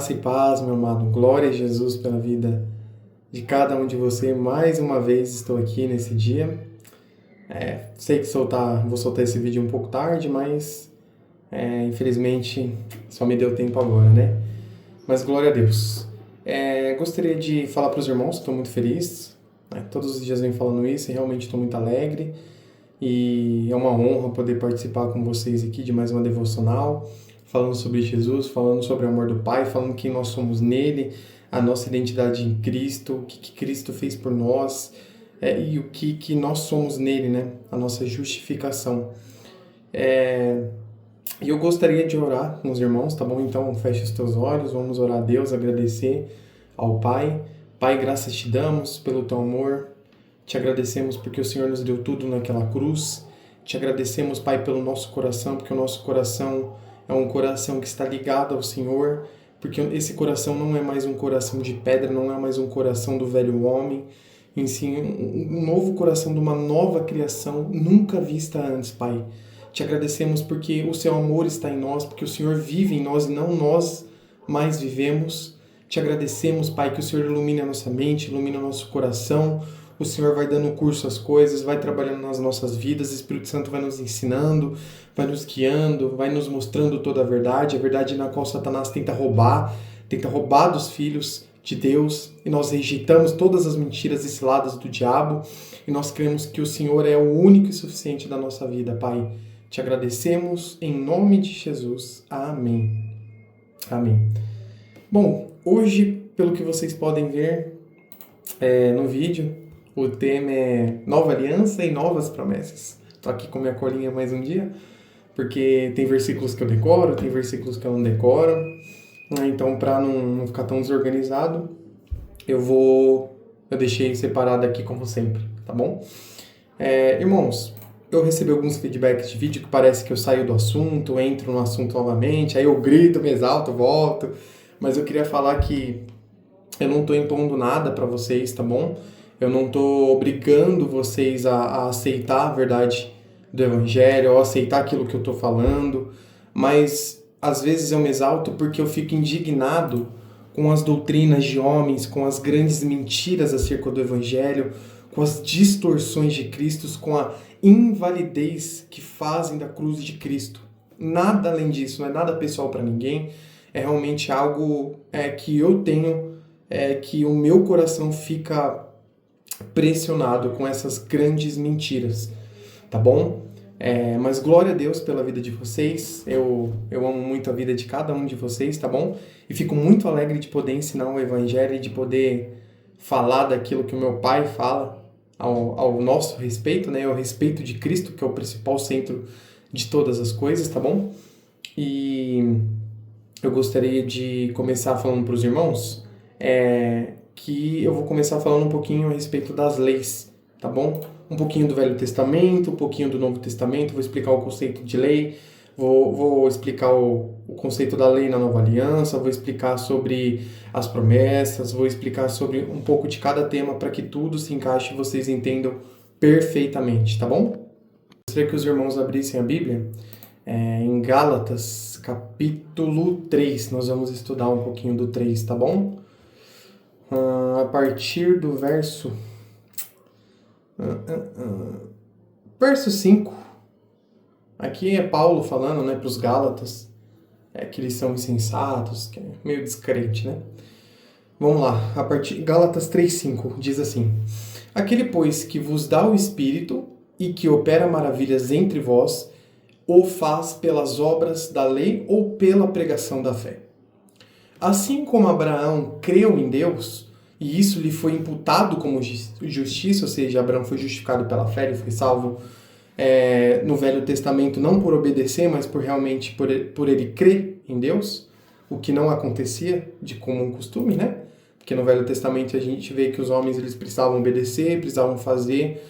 Graça e paz, meu amado. Glória a Jesus pela vida de cada um de você. Mais uma vez estou aqui nesse dia. Sei que vou soltar esse vídeo um pouco tarde, mas infelizmente só me deu tempo agora, né? Mas glória a Deus. Gostaria de falar para os irmãos que estou muito feliz. Todos os dias venho falando isso e realmente estou muito alegre. E é uma honra poder participar com vocês aqui de mais uma devocional, falando sobre Jesus, falando sobre o amor do Pai, falando quem nós somos nele, a nossa identidade em Cristo, o que Cristo fez por nós, e o que nós somos nele, né? A nossa justificação. E eu gostaria de orar com os irmãos, tá bom? Então feche os teus olhos, vamos orar a Deus, agradecer ao Pai. Pai, graças te damos pelo teu amor. Te agradecemos porque o Senhor nos deu tudo naquela cruz. Te agradecemos, Pai, pelo nosso coração, porque o nosso coração é um coração que está ligado ao Senhor, porque esse coração não é mais um coração de pedra, não é mais um coração do velho homem, em si, um novo coração de uma nova criação, nunca vista antes, Pai. Te agradecemos porque o seu amor está em nós, porque o Senhor vive em nós e não nós mais vivemos. Te agradecemos, Pai, que o Senhor ilumine a nossa mente, ilumine o nosso coração. O Senhor vai dando curso às coisas, vai trabalhando nas nossas vidas, o Espírito Santo vai nos ensinando, vai nos guiando, vai nos mostrando toda a verdade na qual Satanás tenta roubar dos filhos de Deus, e nós rejeitamos todas as mentiras e ciladas do diabo, e nós cremos que o Senhor é o único e suficiente da nossa vida, Pai. Te agradecemos em nome de Jesus. Amém. Amém. Bom, hoje, pelo que vocês podem ver no vídeo, o tema é Nova Aliança e Novas Promessas. Estou aqui com minha colinha mais um dia, porque tem versículos que eu decoro, tem versículos que eu não decoro. Então, para não ficar tão desorganizado, eu deixei separado aqui como sempre, tá bom? Irmãos, eu recebi alguns feedbacks de vídeo que parece que eu saio do assunto, entro no assunto novamente, aí eu grito, me exalto, volto. Mas eu queria falar que eu não estou impondo nada para vocês, tá bom? Eu não estou obrigando vocês a aceitar a verdade do Evangelho, ou aceitar aquilo que eu estou falando, mas às vezes eu me exalto porque eu fico indignado com as doutrinas de homens, com as grandes mentiras acerca do Evangelho, com as distorções de Cristo, com a invalidez que fazem da cruz de Cristo. Nada além disso, não é nada pessoal para ninguém, é realmente algo que eu tenho, que o meu coração fica pressionado com essas grandes mentiras, tá bom? Mas glória a Deus pela vida de vocês, eu amo muito a vida de cada um de vocês, tá bom? E fico muito alegre de poder ensinar o Evangelho e de poder falar daquilo que o meu Pai fala ao nosso respeito, né? Ao respeito de Cristo, que é o principal centro de todas as coisas, tá bom? E eu gostaria de começar falando para os irmãos que eu vou começar falando um pouquinho a respeito das leis, tá bom? Um pouquinho do Velho Testamento, um pouquinho do Novo Testamento, vou explicar o conceito de lei, vou explicar o conceito da lei na Nova Aliança, vou explicar sobre as promessas, vou explicar sobre um pouco de cada tema para que tudo se encaixe e vocês entendam perfeitamente, tá bom? Gostaria que os irmãos abrissem a Bíblia em Gálatas, capítulo 3, nós vamos estudar um pouquinho do 3, tá bom? A partir do verso 5, aqui é Paulo falando, né, para os Gálatas, que eles são insensatos, que é meio descrente, né? Vamos lá, Gálatas 3:5 diz assim: Aquele, pois, que vos dá o Espírito e que opera maravilhas entre vós, o faz pelas obras da lei ou pela pregação da fé? Assim como Abraão creu em Deus, e isso lhe foi imputado como justiça, ou seja, Abraão foi justificado pela fé, ele foi salvo no Velho Testamento não por obedecer, mas realmente por ele crer em Deus, o que não acontecia de comum costume, né? Porque no Velho Testamento a gente vê que os homens eles precisavam obedecer, precisavam fazer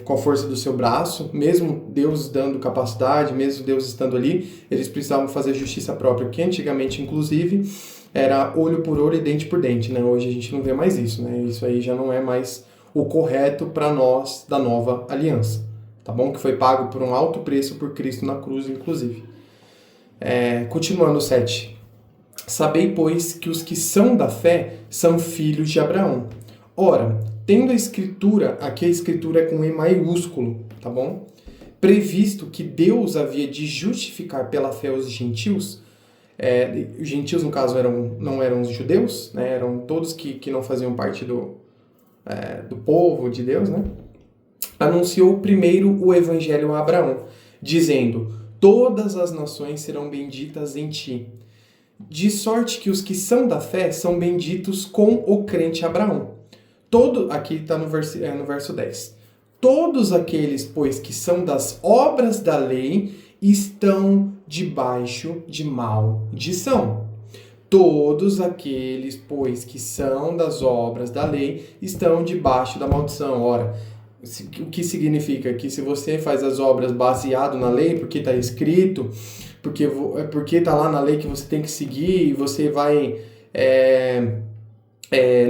com a força do seu braço, mesmo Deus dando capacidade, mesmo Deus estando ali, eles precisavam fazer justiça própria, que antigamente, inclusive, era olho por olho e dente por dente, né? Hoje a gente não vê mais isso, né? Isso aí já não é mais o correto para nós da nova aliança, tá bom? Que foi pago por um alto preço por Cristo na cruz, inclusive. Continuando o 7. Sabei, pois, que os que são da fé são filhos de Abraão. Ora, tendo a escritura, aqui a escritura é com E maiúsculo, tá bom? Previsto que Deus havia de justificar pela fé os gentios, os gentios, no caso, não eram os judeus, né? Eram todos que não faziam parte do povo de Deus, né? Anunciou primeiro o evangelho a Abraão, dizendo: todas as nações serão benditas em ti. De sorte que os que são da fé são benditos com o crente Abraão. Aqui está no verso 10. Todos aqueles, pois, que são das obras da lei, estão debaixo de maldição. Todos aqueles, pois, que são das obras da lei, estão debaixo da maldição. Ora, o que significa? Que se você faz as obras baseado na lei, porque está escrito, porque está lá na lei que você tem que seguir, e você vai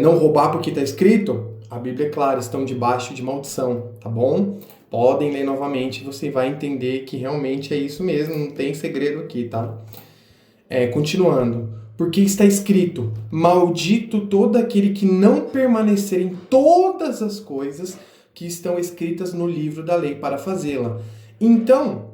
não roubar porque está escrito, a Bíblia é clara, estão debaixo de maldição, tá bom? Podem ler novamente, você vai entender que realmente é isso mesmo, não tem segredo aqui, tá? Continuando. Porque está escrito: maldito todo aquele que não permanecer em todas as coisas que estão escritas no livro da lei para fazê-la. Então,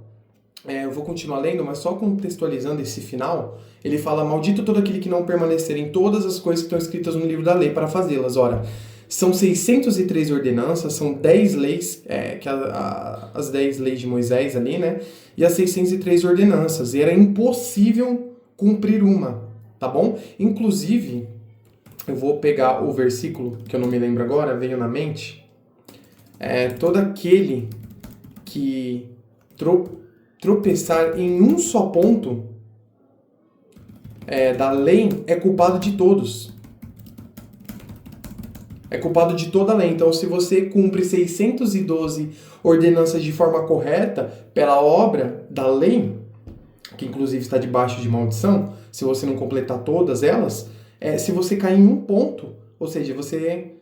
eu vou continuar lendo, mas só contextualizando esse final, ele fala: maldito todo aquele que não permanecer em todas as coisas que estão escritas no livro da lei para fazê-las. Ora, são 603 ordenanças, são 10 leis, as 10 leis de Moisés ali, né? E as 603 ordenanças. E era impossível cumprir uma, tá bom? Inclusive, eu vou pegar o versículo, que eu não me lembro agora, veio na mente. Todo aquele que tropeçar em um só ponto da lei é culpado de todos. É culpado de toda a lei. Então, se você cumpre 612 ordenanças de forma correta pela obra da lei, que inclusive está debaixo de maldição, se você não completar todas elas, se você cair em um ponto, ou seja, você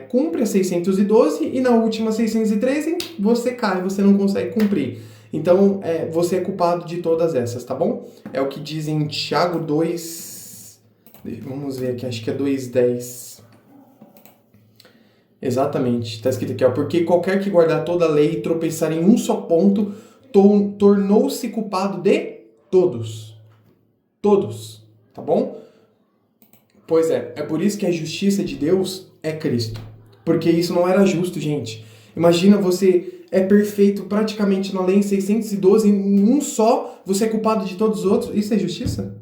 cumpre as 612 e na última 613 você cai, você não consegue cumprir. Então, você é culpado de todas essas, tá bom? É o que diz em Tiago 2... Vamos ver aqui, acho que é 2:10. Exatamente, está escrito aqui, ó. Porque qualquer que guardar toda a lei e tropeçar em um só ponto, tornou-se culpado de todos. Todos, tá bom? Pois é por isso que a justiça de Deus é Cristo. Porque isso não era justo, gente. Imagina, você é perfeito praticamente na lei em 612, em um só, você é culpado de todos os outros. Isso é justiça?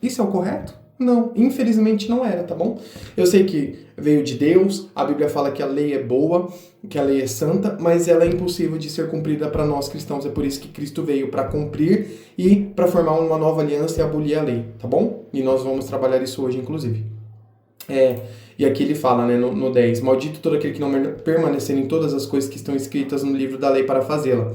Isso é o correto? Não, infelizmente não era, tá bom? Eu sei que veio de Deus, a Bíblia fala que a lei é boa, que a lei é santa, mas ela é impossível de ser cumprida para nós cristãos. É por isso que Cristo veio, para cumprir e para formar uma nova aliança e abolir a lei, tá bom? E nós vamos trabalhar isso hoje, inclusive. E aqui ele fala, né, no 10, maldito todo aquele que não permanecer em todas as coisas que estão escritas no livro da lei para fazê-la.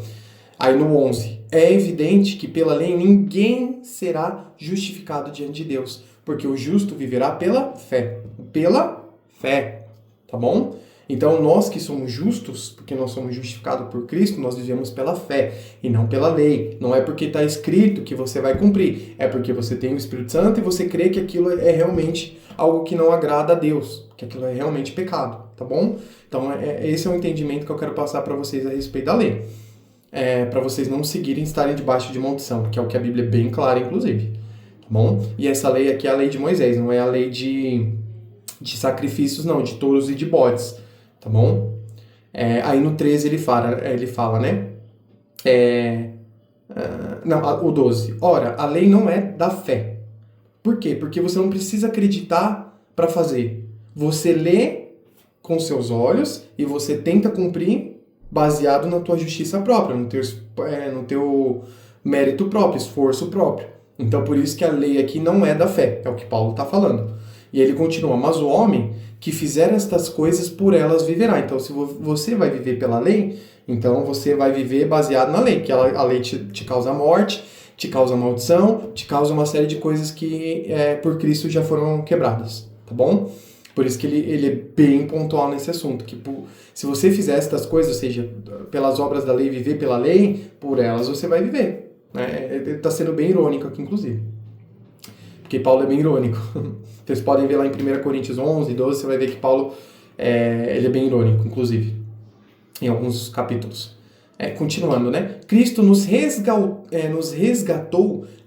Aí no 11, é evidente que pela lei ninguém será justificado diante de Deus, porque o justo viverá pela fé. Pela fé, tá bom? Então nós que somos justos, porque nós somos justificados por Cristo, nós vivemos pela fé e não pela lei. Não é porque está escrito que você vai cumprir, é porque você tem o Espírito Santo e você crê que aquilo é realmente algo que não agrada a Deus, que aquilo é realmente pecado, tá bom? Então esse é o entendimento que eu quero passar para vocês a respeito da lei. Para vocês não seguirem estarem debaixo de maldição, que é o que a Bíblia é bem clara, inclusive. Tá bom? E essa lei aqui é a lei de Moisés, não é a lei de sacrifícios, não, de touros e de bodes. Tá bom? Aí no 13 ele fala, né? O 12. Ora, a lei não é da fé. Por quê? Porque você não precisa acreditar para fazer. Você lê com seus olhos e você tenta cumprir baseado na tua justiça própria, no teu mérito próprio, esforço próprio. Então, por isso que a lei aqui não é da fé, é o que Paulo está falando. E ele continua, mas o homem que fizer estas coisas, por elas viverá. Então, se você vai viver pela lei, então você vai viver baseado na lei, que a lei te causa morte, te causa maldição, te causa uma série de coisas que por Cristo já foram quebradas, tá bom? Por isso que ele é bem pontual nesse assunto, que se você fizer estas coisas, ou seja, pelas obras da lei, viver pela lei, por elas você vai viver. Ele está sendo bem irônico aqui, inclusive. porque Paulo é bem irônico. Vocês podem ver lá em 1 Coríntios 11, 12, você vai ver que Paulo ele é bem irônico, inclusive, em alguns capítulos. Continuando, né? Cristo nos resgatou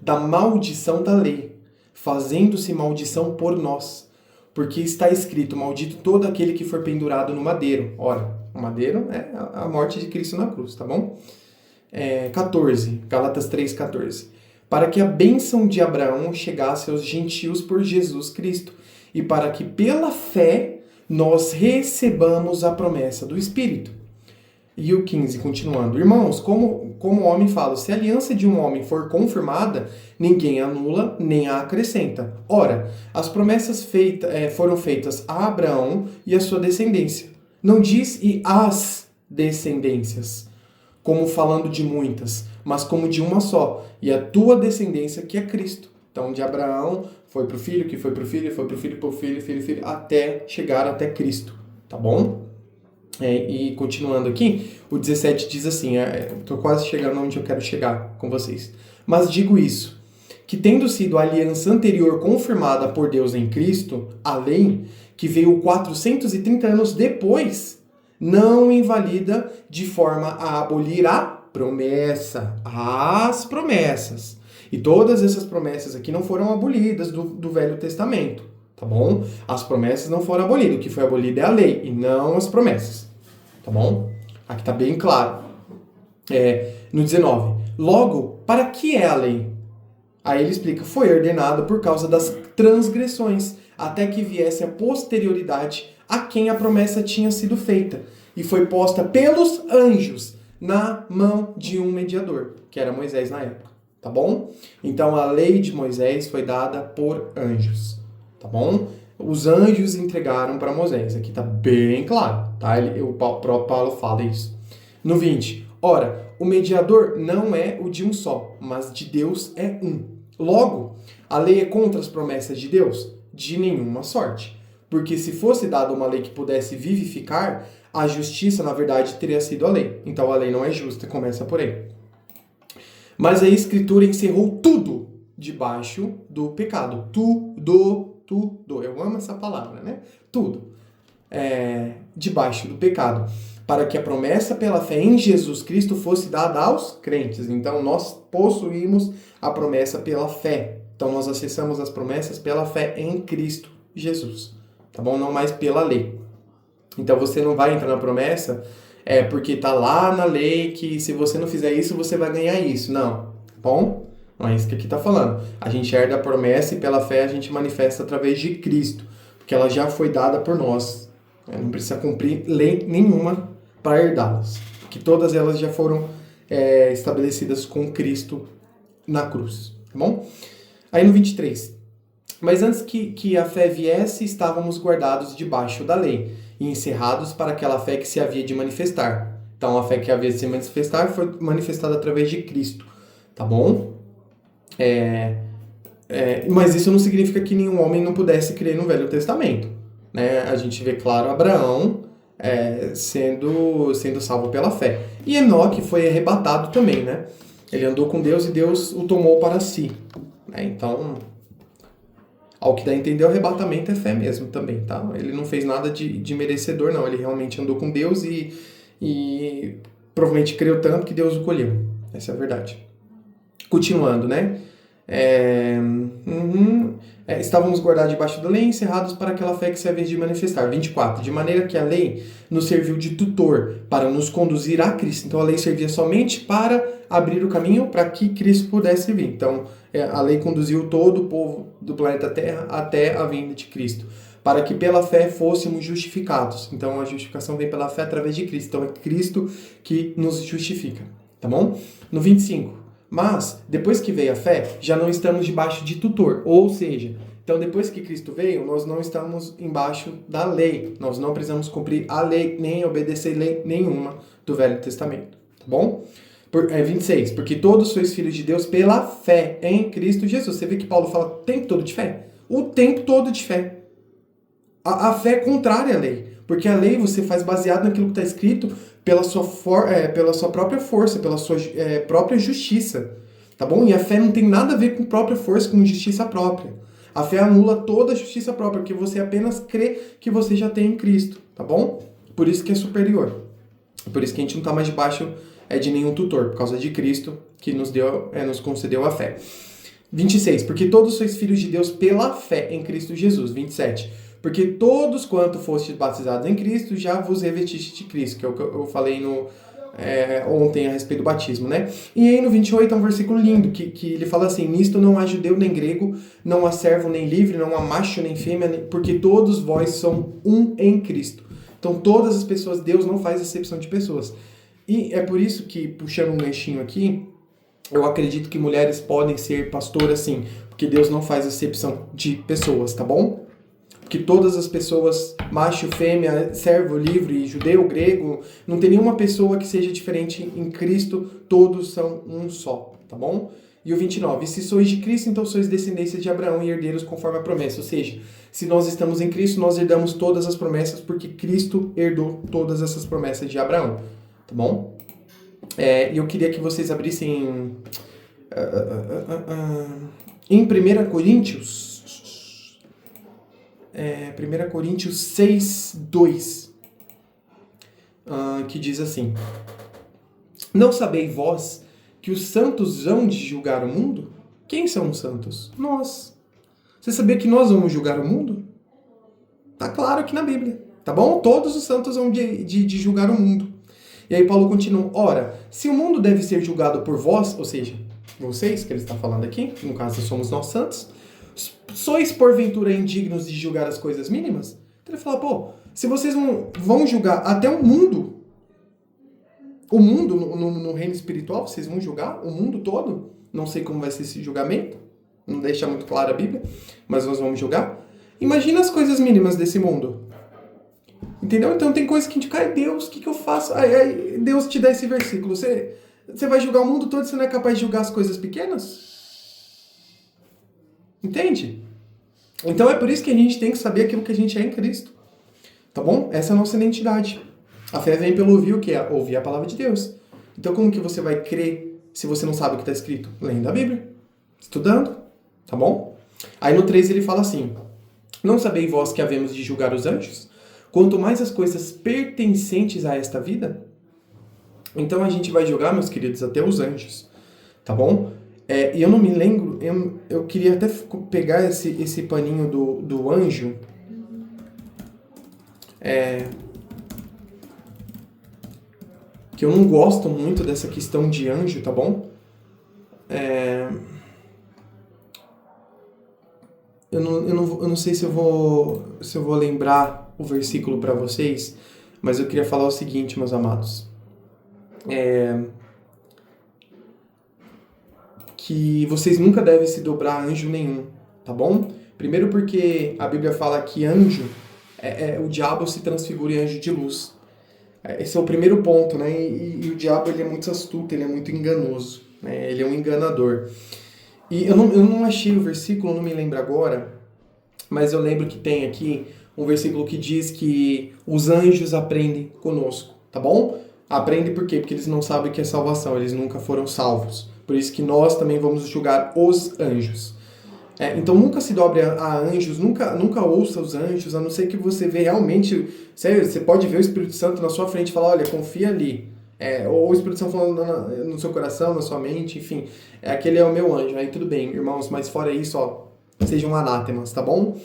da maldição da lei, fazendo-se maldição por nós. Porque está escrito, maldito todo aquele que for pendurado no madeiro. Ora, o madeiro é a morte de Cristo na cruz, tá bom? 14, Gálatas 3,14. Para que a bênção de Abraão chegasse aos gentios por Jesus Cristo, e para que pela fé nós recebamos a promessa do Espírito. E o 15, continuando. Irmãos, como o homem fala, se a aliança de um homem for confirmada, ninguém anula nem a acrescenta. Ora, as promessas foram feitas a Abraão e a sua descendência. Não diz e as descendências, como falando de muitas, mas como de uma só, e a tua descendência que é Cristo. Então, de Abraão foi para o filho, que foi para o filho, foi para o filho, para o filho, filho, até chegar até Cristo, tá bom? E continuando aqui, o 17 diz assim, estou quase chegando onde eu quero chegar com vocês. Mas digo isso, que tendo sido a aliança anterior confirmada por Deus em Cristo, a lei, que veio 430 anos depois, não invalida de forma a abolir a promessa, as promessas. E todas essas promessas aqui não foram abolidas do Velho Testamento. Tá bom? As promessas não foram abolidas. O que foi abolido é a lei e não as promessas. Tá bom? Aqui tá bem claro. No 19. Logo, para que é a lei? Aí ele explica, foi ordenada por causa das transgressões, até que viesse a posterioridade a quem a promessa tinha sido feita, e foi posta pelos anjos na mão de um mediador, que era Moisés na época. Tá bom? Então a lei de Moisés foi dada por anjos. Tá bom? Os anjos entregaram para Moisés. Aqui tá bem claro, tá? O próprio Paulo fala isso. No 20. Ora, o mediador não é o de um só, mas de Deus é um. Logo, a lei é contra as promessas de Deus? De nenhuma sorte. Porque se fosse dada uma lei que pudesse vivificar, a justiça, na verdade, teria sido a lei. Então a lei não é justa, começa por aí. Mas a Escritura encerrou tudo debaixo do pecado. Tudo. Eu amo essa palavra, né? Tudo. Debaixo do pecado. Para que a promessa pela fé em Jesus Cristo fosse dada aos crentes. Então, nós possuímos a promessa pela fé. Então, nós acessamos as promessas pela fé em Cristo Jesus. Tá bom? Não mais pela lei. Então, você não vai entrar na promessa porque tá lá na lei que se você não fizer isso, você vai ganhar isso. Não. Tá bom? Não é isso que aqui está falando. A gente herda a promessa e pela fé a gente manifesta através de Cristo. Porque ela já foi dada por nós. Não precisa cumprir lei nenhuma para herdá-las. Que todas elas já foram estabelecidas com Cristo na cruz. Tá bom? Aí no 23. Mas antes que a fé viesse, estávamos guardados debaixo da lei e encerrados para aquela fé que se havia de manifestar. Então a fé que havia de se manifestar foi manifestada através de Cristo. Tá bom? Mas isso não significa que nenhum homem não pudesse crer no Velho Testamento. Né? A gente vê, claro, Abraão sendo salvo pela fé. E Enoque foi arrebatado também, né? Ele andou com Deus e Deus o tomou para si. Né? Então, ao que dá a entender, o arrebatamento é fé mesmo também, tá? Ele não fez nada de merecedor, não. Ele realmente andou com Deus e provavelmente creu tanto que Deus o colheu. Essa é a verdade. Continuando, né? Estávamos guardados debaixo da lei, encerrados para aquela fé que se havia de manifestar. 24. De maneira que a lei nos serviu de tutor para nos conduzir a Cristo. Então a lei servia somente para abrir o caminho para que Cristo pudesse vir. Então a lei conduziu todo o povo do planeta Terra até a vinda de Cristo, para que pela fé fôssemos justificados. Então a justificação vem pela fé através de Cristo. Então é Cristo que nos justifica. Tá bom? No 25. Mas, depois que veio a fé, já não estamos debaixo de tutor. Ou seja, então depois que Cristo veio, nós não estamos embaixo da lei. Nós não precisamos cumprir a lei, nem obedecer lei nenhuma do Velho Testamento. Tá bom? 26. Porque todos sois filhos de Deus pela fé em Cristo Jesus. Você vê que Paulo fala o tempo todo de fé? O tempo todo de fé. A fé é contrária à lei. Porque a lei você faz baseado naquilo que está escrito pela sua própria força, pela sua própria justiça, tá bom? E a fé não tem nada a ver com própria força, com justiça própria. A fé anula toda a justiça própria, porque você apenas crê que você já tem em Cristo, tá bom? Por isso que é superior. Por isso que a gente não está mais debaixo de nenhum tutor, por causa de Cristo, que nos concedeu a fé. 26. Porque todos sois filhos de Deus pela fé em Cristo Jesus. 27. Porque todos quanto fostes batizados em Cristo, já vos revestiste de Cristo, que é o que eu falei ontem a respeito do batismo, né? E aí no 28 é um versículo lindo, que ele fala assim: nisto não há judeu nem grego, não há servo nem livre, não há macho nem fêmea, porque todos vós são um em Cristo. Então todas as pessoas, Deus não faz acepção de pessoas. E é por isso que, puxando um ganchinho aqui, eu acredito que mulheres podem ser pastoras sim, porque Deus não faz acepção de pessoas, tá bom? Porque todas as pessoas, macho, fêmea, servo, livre, judeu, grego, não tem nenhuma pessoa que seja diferente em Cristo, todos são um só, tá bom? E o 29, se sois de Cristo, então sois descendências de Abraão e herdeiros conforme a promessa. Ou seja, se nós estamos em Cristo, nós herdamos todas as promessas, porque Cristo herdou todas essas promessas de Abraão, tá bom? E eu queria que vocês abrissem em 1 Coríntios, 1 Coríntios 6, 2, que diz assim: não sabeis vós que os santos hão de julgar o mundo? Quem são os santos? Nós. Você sabia que nós vamos julgar o mundo? Tá claro aqui na Bíblia, tá bom? Todos os santos hão de julgar o mundo. E aí Paulo continua: ora, se o mundo deve ser julgado por vós, ou seja, vocês, que ele está falando aqui, no caso somos nós santos, sois porventura indignos de julgar as coisas mínimas? Então ele fala: pô, se vocês vão julgar até o mundo no reino espiritual, vocês vão julgar o mundo todo? Não sei como vai ser esse julgamento, não deixa muito claro a Bíblia, mas nós vamos julgar. Imagina as coisas mínimas desse mundo. Entendeu? Então tem coisa que a gente cai: Deus, o que eu faço? Aí Deus te dá esse versículo: você vai julgar o mundo todo e você não é capaz de julgar as coisas pequenas? Entende? Então é por isso que a gente tem que saber aquilo que a gente é em Cristo. Tá bom? Essa é a nossa identidade. A fé vem pelo ouvir o que é? Ouvir a palavra de Deus. Então como que você vai crer se você não sabe o que está escrito? Lendo a Bíblia. Estudando. Tá bom? Aí no 3 ele fala assim: não sabeis vós que havemos de julgar os anjos? Quanto mais as coisas pertencentes a esta vida? Então a gente vai julgar, meus queridos, até os anjos. Tá bom? E eu não me lembro, eu queria até pegar esse paninho do anjo. Que eu não gosto muito dessa questão de anjo, tá bom? Eu não sei se eu vou lembrar o versículo para vocês, mas eu queria falar o seguinte, meus amados. Que vocês nunca devem se dobrar a anjo nenhum, tá bom? Primeiro porque a Bíblia fala que anjo, o diabo se transfigura em anjo de luz. Esse é o primeiro ponto, né? E o diabo, ele é muito astuto, ele é muito enganoso, né? Ele é um enganador. E eu não achei o versículo, não me lembro agora, mas eu lembro que tem aqui um versículo que diz que os anjos aprendem conosco, tá bom? Aprendem por quê? Porque eles não sabem o que é salvação, eles nunca foram salvos. Por isso que nós também vamos julgar os anjos. Então nunca se dobre a anjos, nunca ouça os anjos, a não ser que você vê realmente... Sério, você pode ver o Espírito Santo na sua frente e falar: olha, confia ali. Ou o Espírito Santo falando no seu coração, na sua mente, enfim. Aquele é o meu anjo. Aí tudo bem, irmãos, mas fora isso, sejam anátemas, tá bom?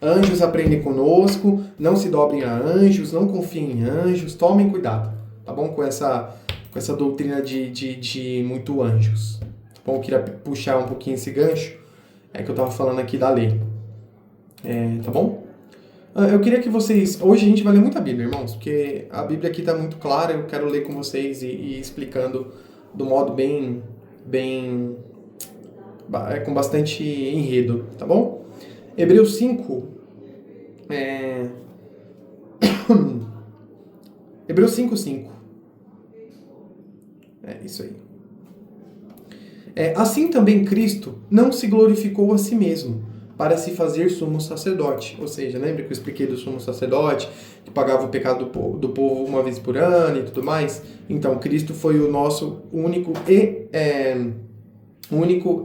Anjos aprendem conosco, não se dobrem a anjos, não confiem em anjos, tomem cuidado, tá bom? Com essa doutrina de muito anjos. Bom, eu queria puxar um pouquinho esse gancho, que eu tava falando aqui da lei. Tá bom? Eu queria que vocês... Hoje a gente vai ler muita Bíblia, irmãos, porque a Bíblia aqui tá muito clara, eu quero ler com vocês e explicando do modo bem com bastante enredo, tá bom? Hebreus 5... Hebreus 5:5. Isso aí. Assim também Cristo não se glorificou a si mesmo, para se fazer sumo sacerdote. Ou seja, lembra que eu expliquei do sumo sacerdote, que pagava o pecado do povo uma vez por ano e tudo mais? Então, Cristo foi o nosso único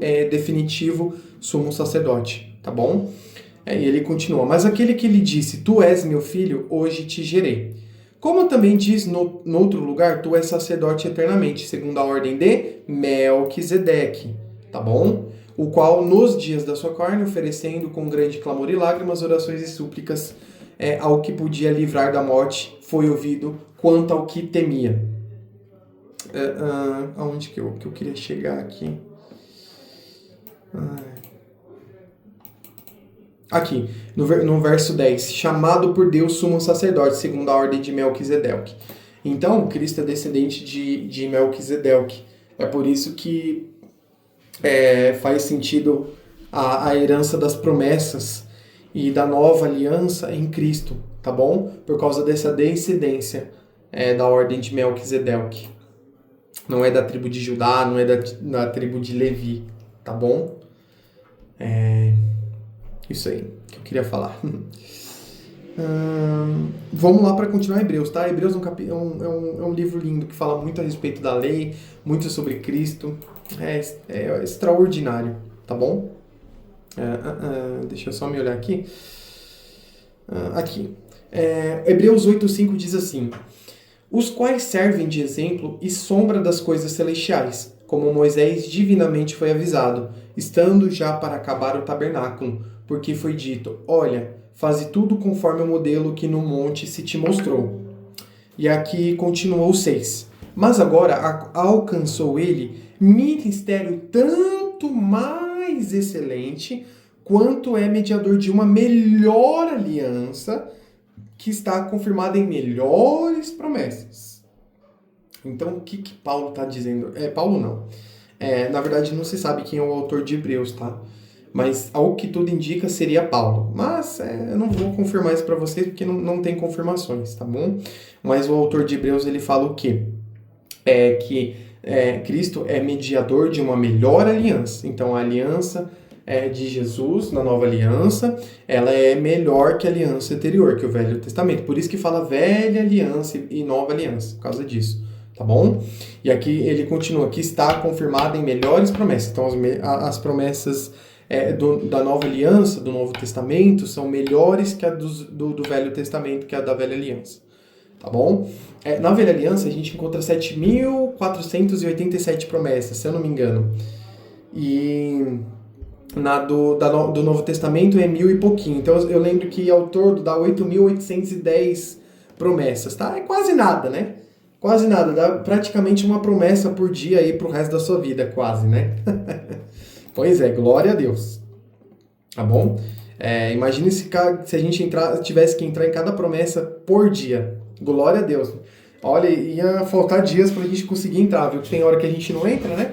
e definitivo sumo sacerdote. tá bom? E ele continua, mas aquele que lhe disse, tu és meu filho, hoje te gerei. Como também diz no outro lugar, tu és sacerdote eternamente, segundo a ordem de Melquisedeque, tá bom? O qual, nos dias da sua carne, oferecendo com grande clamor e lágrimas, orações e súplicas ao que podia livrar da morte, foi ouvido quanto ao que temia. Aonde que eu queria chegar aqui? Aqui, no verso 10, chamado por Deus sumo sacerdote, segundo a ordem de Melquisedeque. Então, Cristo é descendente de Melquisedeque. É por isso que faz sentido a herança das promessas e da nova aliança em Cristo, tá bom? Por causa dessa descendência da ordem de Melquisedeque. Não é da tribo de Judá, não é da tribo de Levi, tá bom? Isso aí que eu queria falar. Vamos lá para continuar Hebreus, tá? Hebreus é um livro lindo que fala muito a respeito da lei, muito sobre Cristo. É extraordinário, tá bom? Deixa eu só me olhar aqui. Aqui. Hebreus 8:5 diz assim: os quais servem de exemplo e sombra das coisas celestiais, como Moisés divinamente foi avisado, estando já para acabar o tabernáculo, porque foi dito, olha, faze tudo conforme o modelo que no monte se te mostrou. E aqui continuou 6. Mas agora alcançou ele ministério tanto mais excelente, quanto é mediador de uma melhor aliança, que está confirmada em melhores promessas. Então, o que Paulo está dizendo? Paulo não. Na verdade, não se sabe quem é o autor de Hebreus, tá? Mas, ao que tudo indica, seria Paulo. Mas, eu não vou confirmar isso para vocês, porque não tem confirmações, tá bom? Mas o autor de Hebreus, ele fala o quê? Que Cristo é mediador de uma melhor aliança. Então, a aliança de Jesus, na nova aliança, ela é melhor que a aliança anterior, que o Velho Testamento. Por isso que fala velha aliança e nova aliança, por causa disso, tá bom? E aqui ele continua, que está confirmada em melhores promessas. Então as promessas da nova aliança, do Novo Testamento, são melhores que a do Velho Testamento, que a da velha aliança, tá bom? Na velha aliança a gente encontra 7.487 promessas, se eu não me engano. E do Novo Testamento é 1.000 e pouquinho. Então eu lembro que ao todo dá 8.810 promessas, tá? É quase nada, né? Quase nada. Dá praticamente uma promessa por dia aí pro resto da sua vida, quase, né? Pois é, glória a Deus. Tá bom? Imagine se a gente tivesse que entrar em cada promessa por dia. Glória a Deus. Olha, ia faltar dias pra gente conseguir entrar, viu? Tem hora que a gente não entra, né?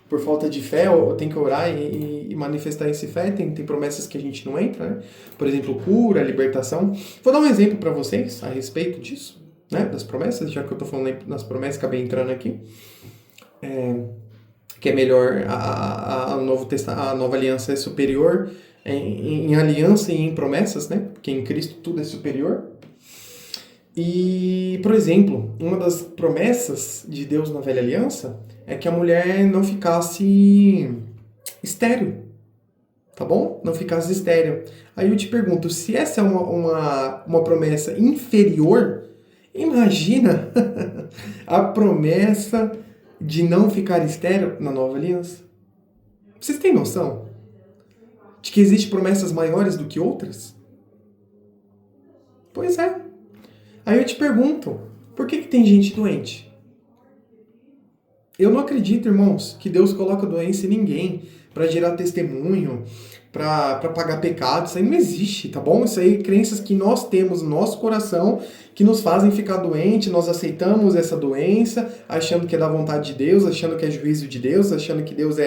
Por falta de fé, ou tem que orar e manifestar esse fé, tem promessas que a gente não entra, né? Por exemplo, cura, libertação. Vou dar um exemplo para vocês a respeito disso, né? Das promessas, já que eu tô falando nas promessas, acabei entrando aqui. Que é melhor, a nova aliança é superior em aliança e em promessas, né? Porque em Cristo tudo é superior. E, por exemplo, uma das promessas de Deus na velha aliança é que a mulher não ficasse estéril, tá bom? Não ficasse estéril. Aí eu te pergunto, se essa é uma promessa inferior, imagina a promessa de não ficar estéril na nova aliança. Vocês têm noção de que existem promessas maiores do que outras? Pois é. Aí eu te pergunto, por que tem gente doente? Eu não acredito, irmãos, que Deus coloca doença em ninguém para gerar testemunho, para pagar pecado. Isso aí não existe, tá bom? Isso aí é crenças que nós temos no nosso coração, que nos fazem ficar doente. Nós aceitamos essa doença, achando que é da vontade de Deus, achando que é juízo de Deus, achando que Deus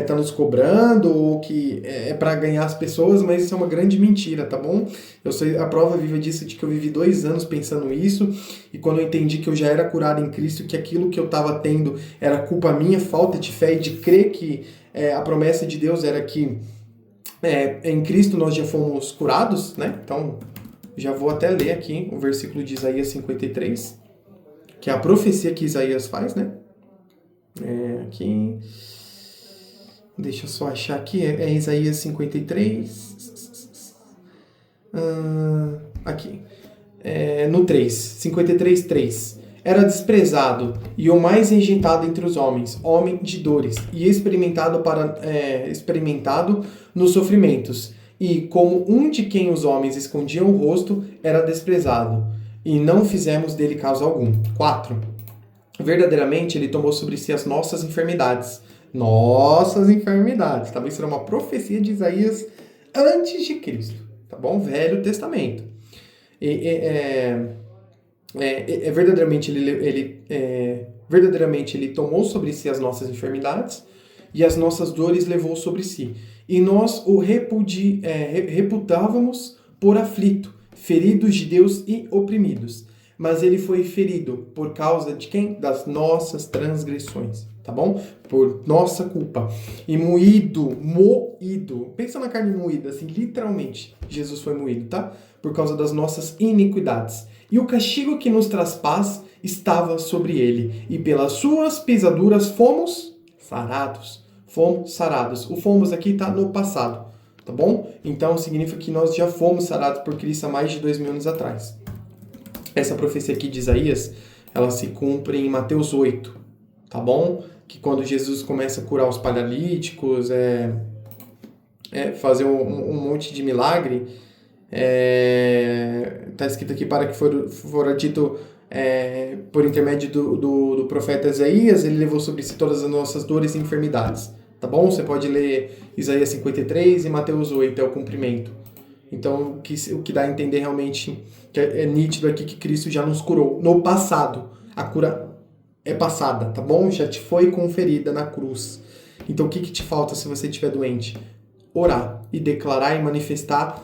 tá nos cobrando, ou que é para ganhar as pessoas, mas isso é uma grande mentira, tá bom? Eu sei a prova viva disso, de que eu vivi 2 anos pensando isso, e quando eu entendi que eu já era curado em Cristo, que aquilo que eu estava tendo era culpa minha, falta de fé e de crer que a promessa de Deus era que em Cristo nós já fomos curados, né? Então, já vou até ler aqui o versículo de Isaías 53, que é a profecia que Isaías faz, né? Aqui... Deixa eu só achar aqui, é Isaías 53. Aqui. No 3, 53, 3. Era desprezado e o mais rejeitado entre os homens, homem de dores, e experimentado nos sofrimentos. E como um de quem os homens escondiam o rosto, era desprezado, e não fizemos dele caso algum. 4. Verdadeiramente ele tomou sobre si as nossas enfermidades. Nossas enfermidades. Talvez será uma profecia de Isaías antes de Cristo. Tá bom? Velho Testamento. Verdadeiramente ele tomou sobre si as nossas enfermidades e as nossas dores levou sobre si. E nós o reputávamos por aflito, feridos de Deus e oprimidos. Mas ele foi ferido por causa de quem? Das nossas transgressões, tá bom? Por nossa culpa. E moído. Pensa na carne moída, assim, literalmente. Jesus foi moído, tá? Por causa das nossas iniquidades. E o castigo que nos traz paz estava sobre ele. E pelas suas pisaduras fomos sarados. Fomos sarados. O fomos aqui está no passado, tá bom? Então significa que nós já fomos sarados por Cristo há mais de 2000 anos atrás. Essa profecia aqui de Isaías, ela se cumpre em Mateus 8, tá bom? Que quando Jesus começa a curar os paralíticos, fazer um monte de milagre, tá escrito aqui para que fora dito por intermédio do profeta Isaías, ele levou sobre si todas as nossas dores e enfermidades, tá bom? Você pode ler Isaías 53 e Mateus 8, é o cumprimento. Então, o que dá a entender realmente, que é nítido aqui que Cristo já nos curou no passado. A cura é passada, tá bom? Já te foi conferida na cruz. Então, o que te falta se você estiver doente? Orar e declarar e manifesta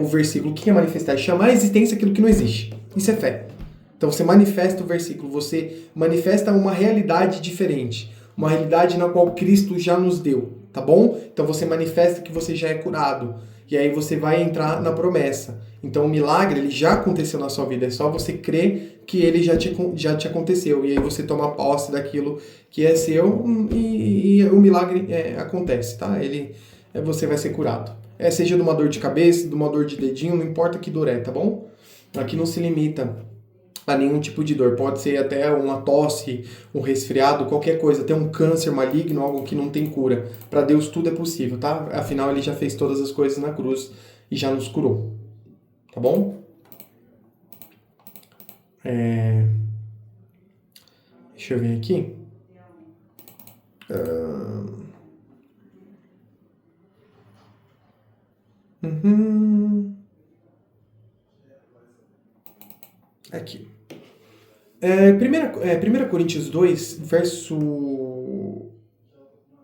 o versículo. O que é manifestar? É chamar à existência aquilo que não existe. Isso é fé. Então, você manifesta o versículo, você manifesta uma realidade diferente. Uma realidade na qual Cristo já nos deu, tá bom? Então você manifesta que você já é curado. E aí você vai entrar na promessa. Então o milagre ele já aconteceu na sua vida. É só você crer que ele já te aconteceu. E aí você toma posse daquilo que é seu e o milagre acontece, tá? Você vai ser curado. Seja de uma dor de cabeça, de uma dor de dedinho, não importa que dor tá bom? Aqui não se limita a nenhum tipo de dor. Pode ser até uma tosse, um resfriado, qualquer coisa, até um câncer maligno, algo que não tem cura. Para Deus tudo é possível, tá? Afinal, ele já fez todas as coisas na cruz e já nos curou. Tá bom? Deixa eu ver aqui. Aqui. 1 Coríntios 2, verso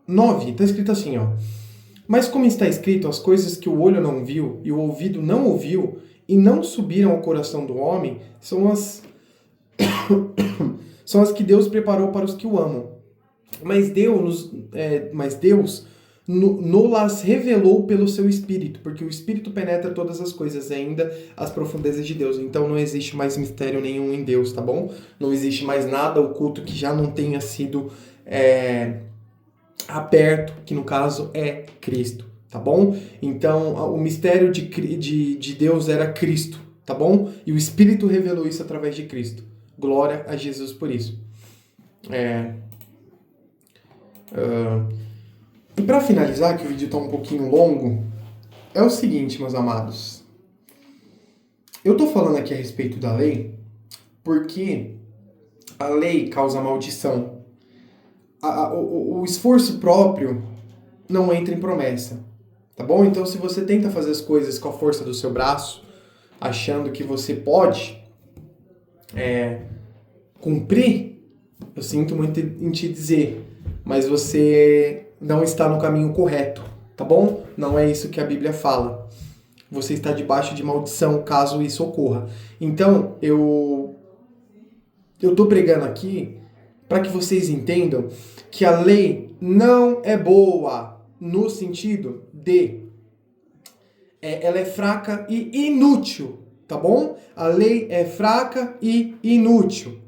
9, está escrito assim, ó. Mas como está escrito, as coisas que o olho não viu e o ouvido não ouviu e não subiram ao coração do homem são as que Deus preparou para os que o amam. Mas Deus nos revelou pelo seu Espírito, porque o Espírito penetra todas as coisas, ainda as profundezas de Deus. Então não existe mais mistério nenhum em Deus, tá bom? Não existe mais nada oculto que já não tenha sido aberto, que no caso é Cristo, tá bom? Então o mistério de Deus era Cristo, tá bom? E o Espírito revelou isso através de Cristo. Glória a Jesus por isso. E para finalizar, que o vídeo está um pouquinho longo, é o seguinte, meus amados. Eu estou falando aqui a respeito da lei porque a lei causa maldição. O esforço próprio não entra em promessa, tá bom? Então, se você tenta fazer as coisas com a força do seu braço, achando que você pode cumprir, eu sinto muito em te dizer, mas você não está no caminho correto, tá bom? Não é isso que a Bíblia fala. Você está debaixo de maldição caso isso ocorra. Então, eu tô pregando aqui para que vocês entendam que a lei não é boa no sentido de ela é fraca e inútil, tá bom? A lei é fraca e inútil.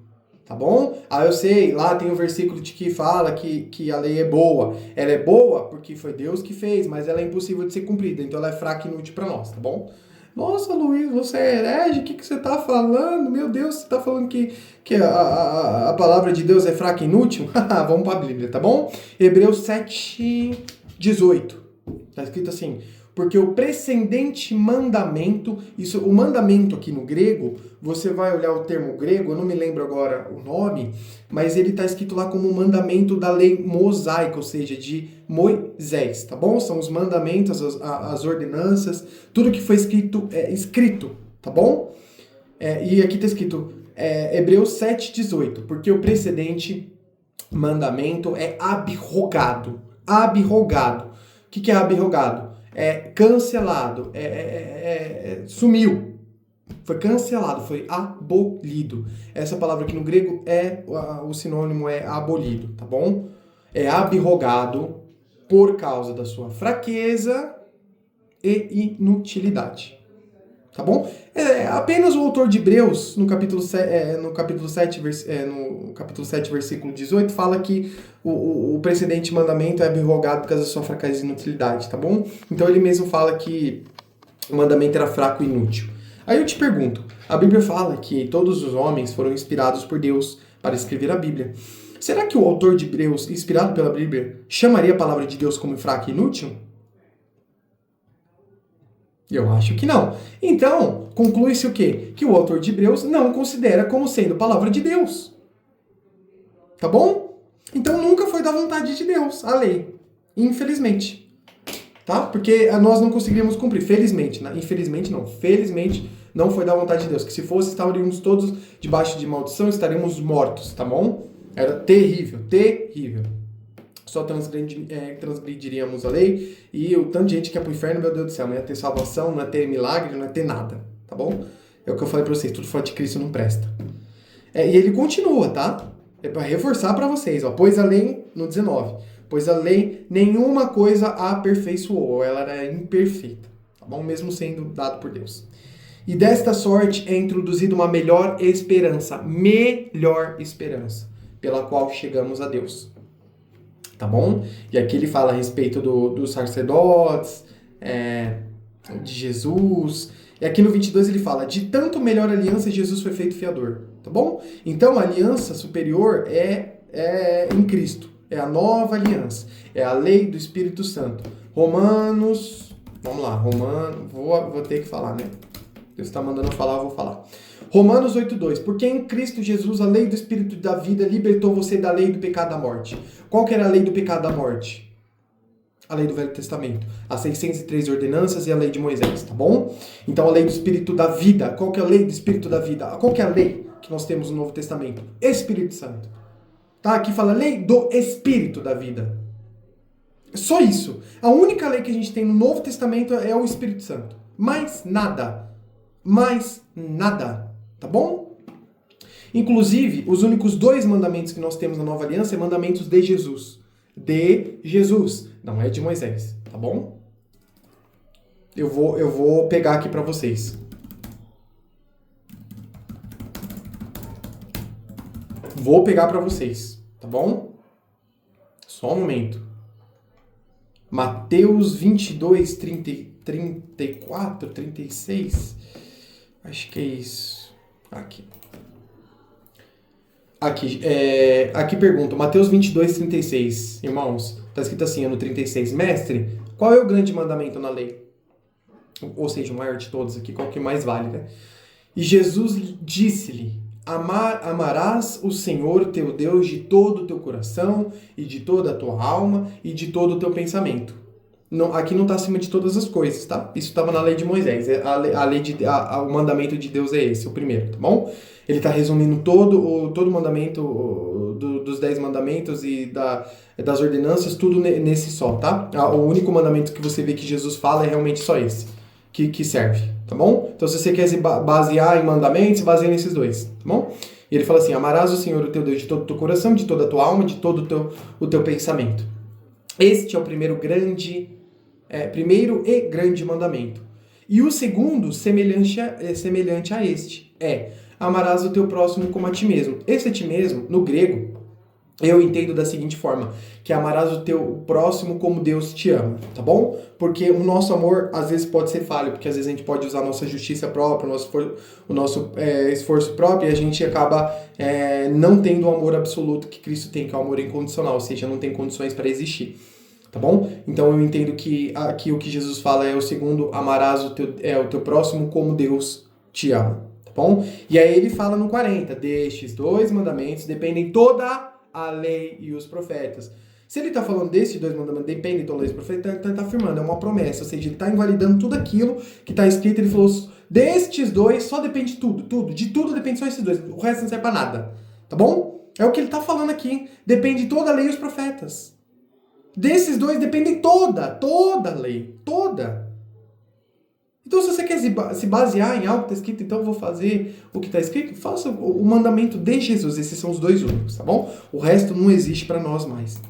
tá bom? Eu sei, lá tem um versículo de que fala que a lei é boa. Ela é boa porque foi Deus que fez, mas ela é impossível de ser cumprida, então ela é fraca e inútil para nós, tá bom? Nossa, Luiz, você é herege? O que você tá falando? Meu Deus, você tá falando que a palavra de Deus é fraca e inútil? Vamos para a Bíblia, tá bom? Hebreus 7:18. Tá escrito assim: porque o precedente mandamento, o mandamento aqui no grego, você vai olhar o termo grego, eu não me lembro agora o nome, mas ele está escrito lá como mandamento da lei mosaica, ou seja, de Moisés, tá bom? São os mandamentos, as ordenanças, tudo que foi escrito, tá bom? E aqui está escrito Hebreus 7:18, porque o precedente mandamento é abrogado. Abrogado. O que é abrogado? Cancelado, sumiu, foi cancelado, foi abolido. Essa palavra aqui no grego o sinônimo é abolido, tá bom? É abrogado por causa da sua fraqueza e inutilidade, tá bom? Apenas o autor de Hebreus, no capítulo 7, versículo 18, fala que o precedente mandamento é abrogado por causa da sua fraqueza e inutilidade, tá bom? Então ele mesmo fala que o mandamento era fraco e inútil. Aí eu te pergunto, a Bíblia fala que todos os homens foram inspirados por Deus para escrever a Bíblia. Será que o autor de Hebreus, inspirado pela Bíblia, chamaria a palavra de Deus como fraca e inútil? Eu acho que não. Então, conclui-se o quê? Que o autor de Hebreus não considera como sendo palavra de Deus. Tá bom? Então nunca foi da vontade de Deus a lei. Infelizmente. Tá? Porque nós não conseguiríamos cumprir. Felizmente. Infelizmente não. Felizmente não foi da vontade de Deus. Que se fosse, estaríamos todos debaixo de maldição, estaríamos mortos. Tá bom? Era terrível. Terrível. Só transgrediríamos a lei, e o tanto de gente que ia pro inferno, meu Deus do céu, não ia ter salvação, não ia ter milagre, não ia ter nada, tá bom? É o que eu falei pra vocês, tudo fora de Cristo não presta. E ele continua, tá? É para reforçar para vocês, ó, pois a lei, no 19, pois a lei nenhuma coisa a aperfeiçoou, ela era imperfeita, tá bom? Mesmo sendo dado por Deus. E desta sorte é introduzida uma melhor esperança, pela qual chegamos a Deus. Tá bom? E aqui ele fala a respeito dos sacerdotes, de Jesus. E aqui no 22 ele fala, de tanto melhor aliança Jesus foi feito fiador. Tá bom? Então a aliança superior é em Cristo. É a nova aliança. É a lei do Espírito Santo. Romanos... Vamos lá, Romanos... Vou ter que falar, né? Deus está mandando eu falar, eu vou falar. Romanos 8:2. Porque em Cristo Jesus a lei do Espírito da vida libertou você da lei do pecado da morte. Qual que era a lei do pecado da morte? A lei do Velho Testamento. As 603 ordenanças e a lei de Moisés, tá bom? Então a lei do Espírito da vida. Qual que é a lei do Espírito da vida? Qual que é a lei que nós temos no Novo Testamento? Espírito Santo. Tá? Aqui fala lei do Espírito da vida. Só isso. A única lei que a gente tem no Novo Testamento é o Espírito Santo. Mais nada. Mais nada. Tá bom? Inclusive, os únicos 2 mandamentos que nós temos na Nova Aliança são mandamentos de Jesus. De Jesus. Não é de Moisés. Tá bom? Eu vou pegar aqui para vocês. Vou pegar para vocês. Tá bom? Só um momento. Mateus 22, 34, 36. Acho que é isso. Aqui pergunta, Mateus 22, 36. Irmãos, está escrito assim, no 36. Mestre, qual é o grande mandamento na lei? Ou seja, o maior de todos aqui, qual que mais vale, né? E Jesus disse-lhe, amarás o Senhor teu Deus de todo o teu coração, e de toda a tua alma, e de todo o teu pensamento. Não, aqui não está acima de todas as coisas, tá? Isso estava na lei de Moisés. O mandamento de Deus é esse, o primeiro, tá bom? Ele está resumindo todo o mandamento dos 10 mandamentos e das ordenanças, tudo nesse só, tá? O único mandamento que você vê que Jesus fala é realmente só esse, que serve, tá bom? Então, se você quer se basear em mandamentos, se baseia nesses 2, tá bom? E ele fala assim, amarás o Senhor, o teu Deus, de todo o teu coração, de toda a tua alma, de todo o teu pensamento. Este é o primeiro e grande mandamento. E o segundo, semelhante a este, amarás o teu próximo como a ti mesmo. Esse a ti mesmo, no grego, eu entendo da seguinte forma, que amarás o teu próximo como Deus te ama, tá bom? Porque o nosso amor às vezes pode ser falho, porque às vezes a gente pode usar a nossa justiça própria, o nosso esforço próprio, e a gente acaba não tendo o amor absoluto que Cristo tem, que é o amor incondicional, ou seja, não tem condições para existir, tá bom? Então eu entendo que aqui o que Jesus fala é o segundo, amarás o teu próximo como Deus te ama, tá bom? E aí ele fala no 40, destes dois mandamentos dependem toda a lei e os profetas. Se ele está falando desses dois mandamentos, depende da lei e os profetas, então ele está afirmando, é uma promessa, ou seja, ele está invalidando tudo aquilo que está escrito, ele falou, destes dois só depende de tudo depende só esses dois, o resto não serve para nada, tá bom? É o que ele está falando aqui, depende toda a lei e os profetas. Desses dois depende toda a lei, toda. Então, se você quer se basear em algo que está escrito, então eu vou fazer o que está escrito, faça o mandamento de Jesus. Esses são os dois únicos, tá bom? O resto não existe para nós mais.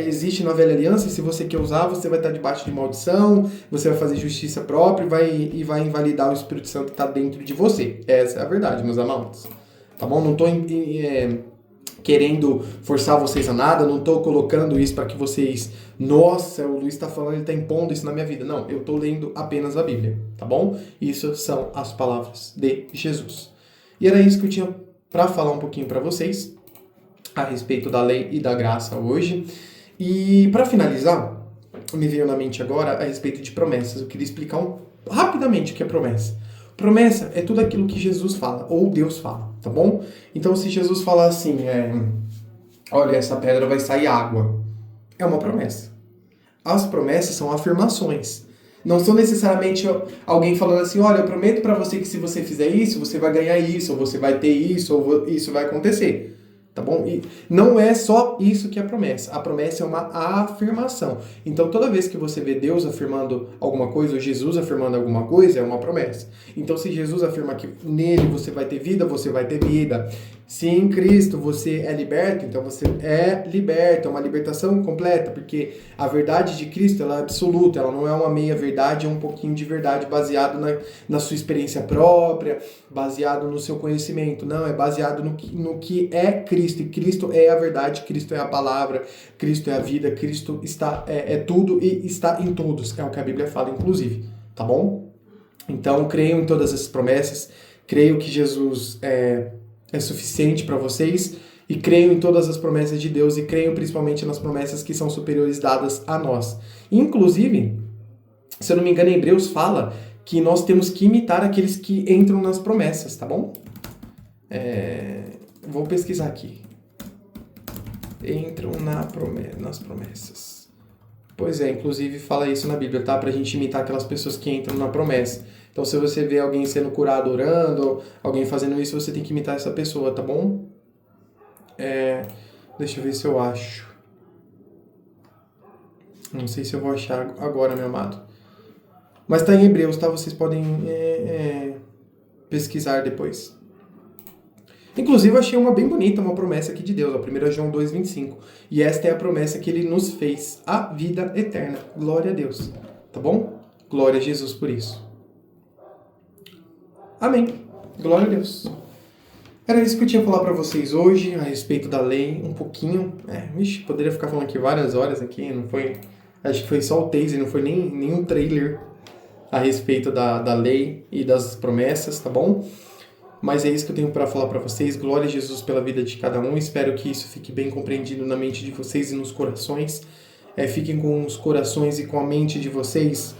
Existe na velha aliança, e se você quer usar, você vai estar debaixo de maldição, você vai fazer justiça própria e vai invalidar o Espírito Santo que está dentro de você. Essa é a verdade, meus amados. Tá bom? Não estou querendo forçar vocês a nada, não estou colocando isso para que vocês, nossa, o Luiz está falando, ele está impondo isso na minha vida. Não, eu estou lendo apenas a Bíblia, tá bom? Isso são as palavras de Jesus. E era isso que eu tinha para falar um pouquinho para vocês a respeito da lei e da graça hoje. E para finalizar, me veio na mente agora a respeito de promessas. Eu queria explicar rapidamente o que é promessa. Promessa é tudo aquilo que Jesus fala, ou Deus fala, tá bom? Então, se Jesus falar assim, olha, essa pedra vai sair água, é uma promessa. As promessas são afirmações. Não são necessariamente alguém falando assim, olha, eu prometo para você que se você fizer isso, você vai ganhar isso, ou você vai ter isso, ou isso vai acontecer. Tá bom? E não é só isso que é a promessa. A promessa é uma afirmação. Então, toda vez que você vê Deus afirmando alguma coisa, ou Jesus afirmando alguma coisa, é uma promessa. Então, se Jesus afirma que nele você vai ter vida, você vai ter vida. Se em Cristo você é liberto, então você é liberto. É uma libertação completa, porque a verdade de Cristo ela é absoluta, ela não é uma meia-verdade, é um pouquinho de verdade baseado na sua experiência própria, baseado no seu conhecimento. Não, é baseado no que é Cristo. E Cristo é a verdade, Cristo é a palavra, Cristo é a vida, Cristo é tudo e está em todos. É o que a Bíblia fala, inclusive. Tá bom? Então, creio em todas essas promessas. Creio que Jesus é suficiente para vocês. E creio em todas as promessas de Deus. E creio principalmente nas promessas que são superiores dadas a nós. Inclusive, se eu não me engano, em Hebreus fala que nós temos que imitar aqueles que entram nas promessas, tá bom? Vou pesquisar aqui. Entram nas promessas. Pois é, inclusive fala isso na Bíblia, tá? Pra gente imitar aquelas pessoas que entram na promessa. Então, se você vê alguém sendo curado orando, alguém fazendo isso, você tem que imitar essa pessoa, tá bom? Deixa eu ver se eu acho. Não sei se eu vou achar agora, meu amado. Mas tá em Hebreus, tá? Vocês podem pesquisar depois. Inclusive, eu achei uma bem bonita, uma promessa aqui de Deus, 1 João 2,25. E esta é a promessa que ele nos fez, a vida eterna. Glória a Deus. Tá bom? Glória a Jesus por isso. Amém. Glória a Deus. Era isso que eu tinha pra falar pra vocês hoje, a respeito da lei, um pouquinho. Poderia ficar falando aqui várias horas aqui, não foi... Acho que foi só o taser, não foi nem um trailer a respeito da lei e das promessas, tá bom? Mas é isso que eu tenho para falar para vocês. Glória a Jesus pela vida de cada um. Espero que isso fique bem compreendido na mente de vocês e nos corações. Fiquem com os corações e com a mente de vocês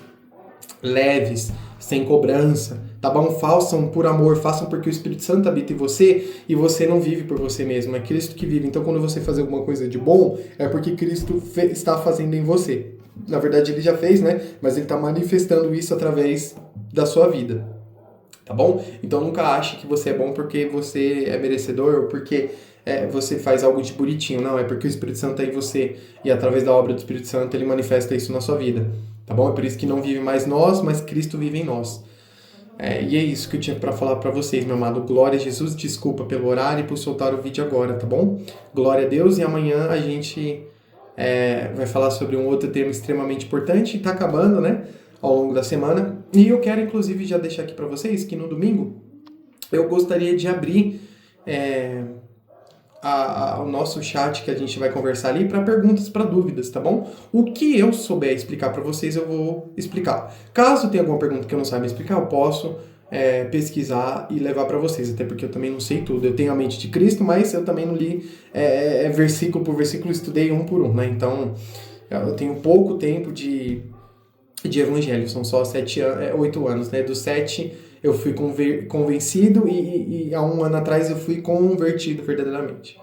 leves, sem cobrança, tá bom? Façam por amor, façam porque o Espírito Santo habita em você e você não vive por você mesmo, é Cristo que vive. Então, quando você fazer alguma coisa de bom, é porque Cristo está fazendo em você. Na verdade, ele já fez, né? Mas ele está manifestando isso através da sua vida. Tá bom? Então nunca ache que você é bom porque você é merecedor ou porque você faz algo de bonitinho. Não, é porque o Espírito Santo tá em você e através da obra do Espírito Santo ele manifesta isso na sua vida. Tá bom? É por isso que não vive mais nós, mas Cristo vive em nós. E é isso que eu tinha para falar para vocês, meu amado. Glória a Jesus. Desculpa pelo horário e por soltar o vídeo agora, tá bom? Glória a Deus. E amanhã a gente vai falar sobre um outro tema extremamente importante. Tá acabando, né? Ao longo da semana. E eu quero, inclusive, já deixar aqui para vocês que no domingo eu gostaria de abrir o nosso chat que a gente vai conversar ali para perguntas, para dúvidas, tá bom? O que eu souber explicar para vocês, eu vou explicar. Caso tenha alguma pergunta que eu não saiba explicar, eu posso pesquisar e levar para vocês, até porque eu também não sei tudo. Eu tenho a mente de Cristo, mas eu também não li versículo por versículo, estudei um por um, né? Então, eu tenho pouco tempo de evangelho, são só 8 anos, né? Dos 7 eu fui convencido e há um ano atrás eu fui convertido verdadeiramente.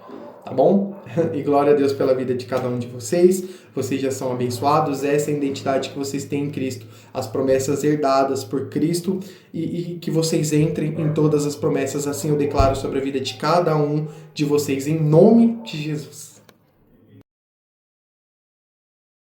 Tá bom? E glória a Deus pela vida de cada um de vocês. Vocês já são abençoados. Essa é a identidade que vocês têm em Cristo. As promessas herdadas por Cristo e que vocês entrem em todas as promessas. Assim eu declaro sobre a vida de cada um de vocês em nome de Jesus.